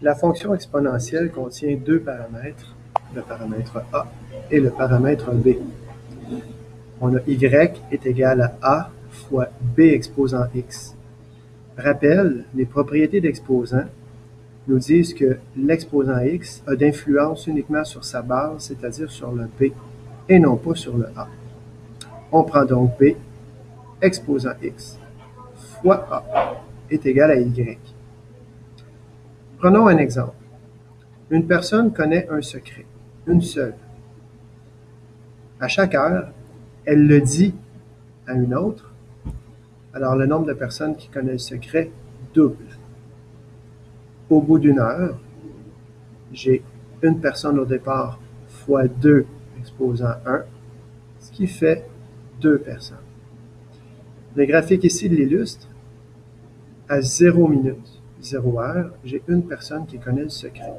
La fonction exponentielle contient deux paramètres, le paramètre a et le paramètre b. On a y est égal à a fois b exposant x. Rappel, les propriétés d'exposant nous disent que l'exposant x a d'influence uniquement sur sa base, c'est-à-dire sur le b, et non pas sur le a. On prend donc b exposant x fois a est égal à y. Prenons un exemple. Une personne connaît un secret, une seule. À chaque heure, elle le dit à une autre, alors le nombre de personnes qui connaissent le secret double. Au bout d'une heure, j'ai une personne au départ fois 2 exposant 1, ce qui fait 2 personnes. Le graphique ici l'illustre. À 0 minute, 0 heure, j'ai une personne qui connaît le secret.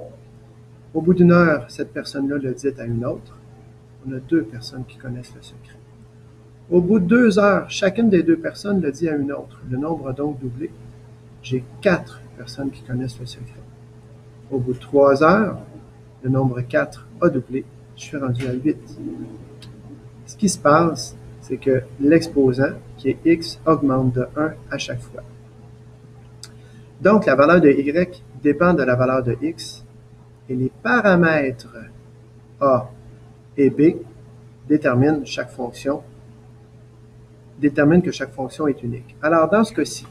Au bout d'une heure, cette personne-là le dit à une autre. On a 2 personnes qui connaissent le secret. Au bout de 2 heures, chacune des 2 personnes le dit à une autre. Le nombre a donc doublé. J'ai 4 personnes qui connaissent le secret. Au bout de 3 heures, le nombre 4 a doublé. Je suis rendu à 8. Ce qui se passe, c'est que l'exposant, qui est x, augmente de 1 à chaque fois. Donc, la valeur de y dépend de la valeur de x et les paramètres a et b déterminent que chaque fonction est unique. Alors, dans ce cas-ci,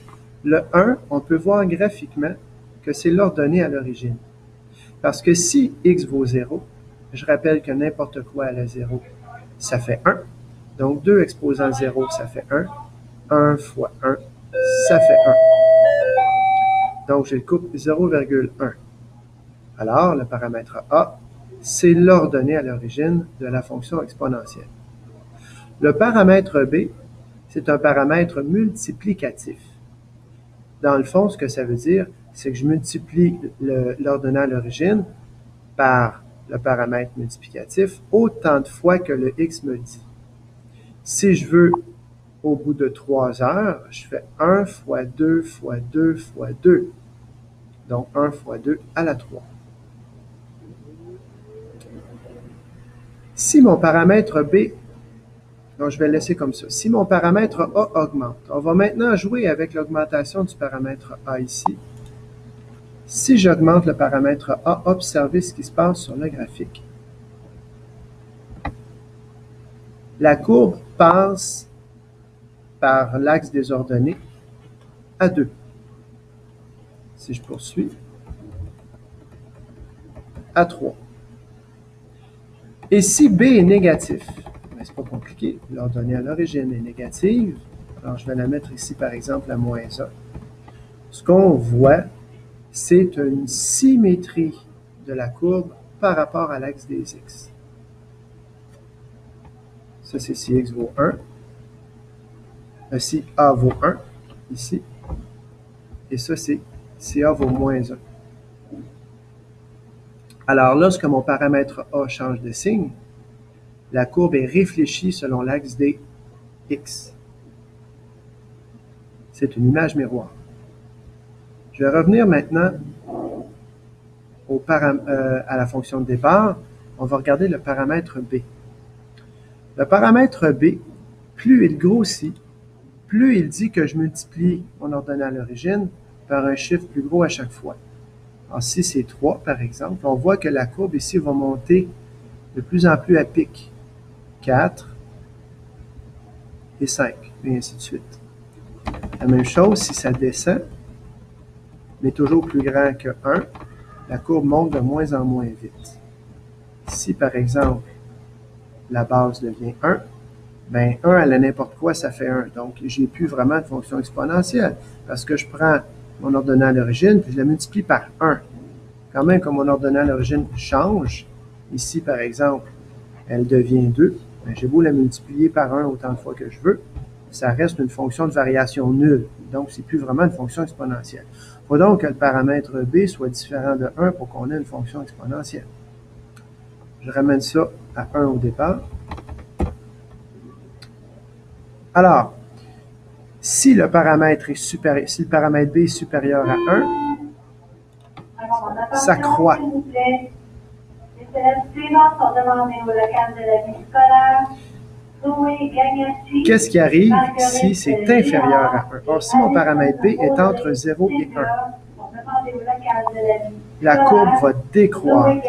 le 1, on peut voir graphiquement que c'est l'ordonnée à l'origine. Parce que si x vaut 0, je rappelle que n'importe quoi à la 0, ça fait 1. Donc, 2 exposant 0, ça fait 1. 1 fois 1, ça fait 1. Donc, je coupe 0,1. Alors, le paramètre a, c'est l'ordonnée à l'origine de la fonction exponentielle. Le paramètre b, c'est un paramètre multiplicatif. Dans le fond, ce que ça veut dire, c'est que je multiplie l'ordonnée à l'origine par le paramètre multiplicatif autant de fois que le x me dit. Si je veux, au bout de 3 heures, je fais 1 fois 2 fois 2 fois 2. Donc, 1 fois 2 à la 3. Si mon paramètre b, donc je vais le laisser comme ça. Si mon paramètre a augmente, on va maintenant jouer avec l'augmentation du paramètre a ici. Si j'augmente le paramètre a, observez ce qui se passe sur le graphique. La courbe passe par l'axe des ordonnées à 2. Si je poursuis, à 3. Et si b est négatif, c'est pas compliqué, l'ordonnée à l'origine est négative, alors je vais la mettre ici par exemple à moins 1. Ce qu'on voit, c'est une symétrie de la courbe par rapport à l'axe des x. Ça, c'est si x vaut 1. Si a vaut 1, ici. Et ça, c'est si a vaut moins 1. Alors, lorsque mon paramètre a change de signe, la courbe est réfléchie selon l'axe des x. C'est une image miroir. Je vais revenir maintenant à la fonction de départ. On va regarder le paramètre b. Le paramètre b, plus il grossit, plus il dit que je multiplie mon ordonnée à l'origine par un chiffre plus gros à chaque fois. Alors, si c'est 3, par exemple, on voit que la courbe ici va monter de plus en plus à pic. 4 et 5, et ainsi de suite. La même chose, si ça descend, mais toujours plus grand que 1, la courbe monte de moins en moins vite. Si, par exemple, la base devient 1, bien 1 à la n'importe quoi, ça fait 1. Donc, j'ai plus vraiment de fonction exponentielle parce que je prends mon ordonnée à l'origine puis je la multiplie par 1. Quand même que mon ordonnée à l'origine change, ici, par exemple, elle devient 2, bien, j'ai beau la multiplier par 1 autant de fois que je veux, ça reste une fonction de variation nulle. Donc, c'est plus vraiment une fonction exponentielle. Il faut donc que le paramètre b soit différent de 1 pour qu'on ait une fonction exponentielle. Je ramène ça à 1 au départ. Alors, si le paramètre b est supérieur à 1, Ça croît. S'il vous plaît. Les élèves suivants sont demandés au local de la vie scolaire. Zoé Gagnati. Qu'est-ce qui arrive Marguerite si c'est inférieur à 1? Or, si mon paramètre B est entre 0 et 1, la courbe va décroître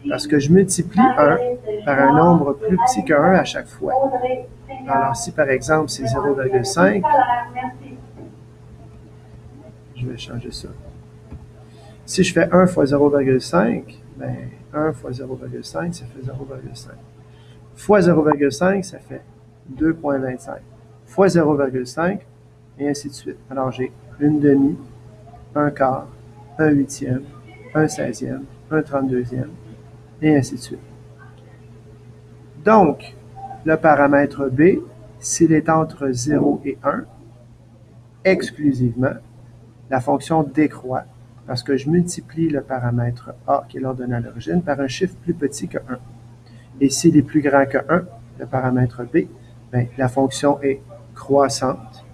parce que je multiplie 1 par un nombre plus petit que 1 à chaque fois. Alors, si par exemple c'est 0,5, je vais changer ça. Si je fais 1 fois 0,5, ben 1 fois 0,5, ça fait 0,5. Fois 0,5, ça fait 2,25. Fois 0,5, et ainsi de suite. Alors, j'ai une demi, un quart, un huitième, un 16e, un 32e, et ainsi de suite. Donc, le paramètre B, s'il est entre 0 et 1, exclusivement, la fonction décroît parce que je multiplie le paramètre A, qui est l'ordonnée à l'origine, par un chiffre plus petit que 1. Et s'il est plus grand que 1, le paramètre B, bien, la fonction est croissante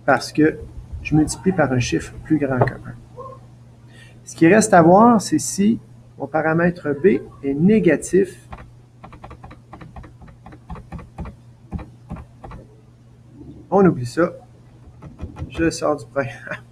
parce que je multiplie par un chiffre plus grand que 1. Ce qui reste à voir, c'est si mon paramètre B est négatif. On oublie ça. Je sors du programme.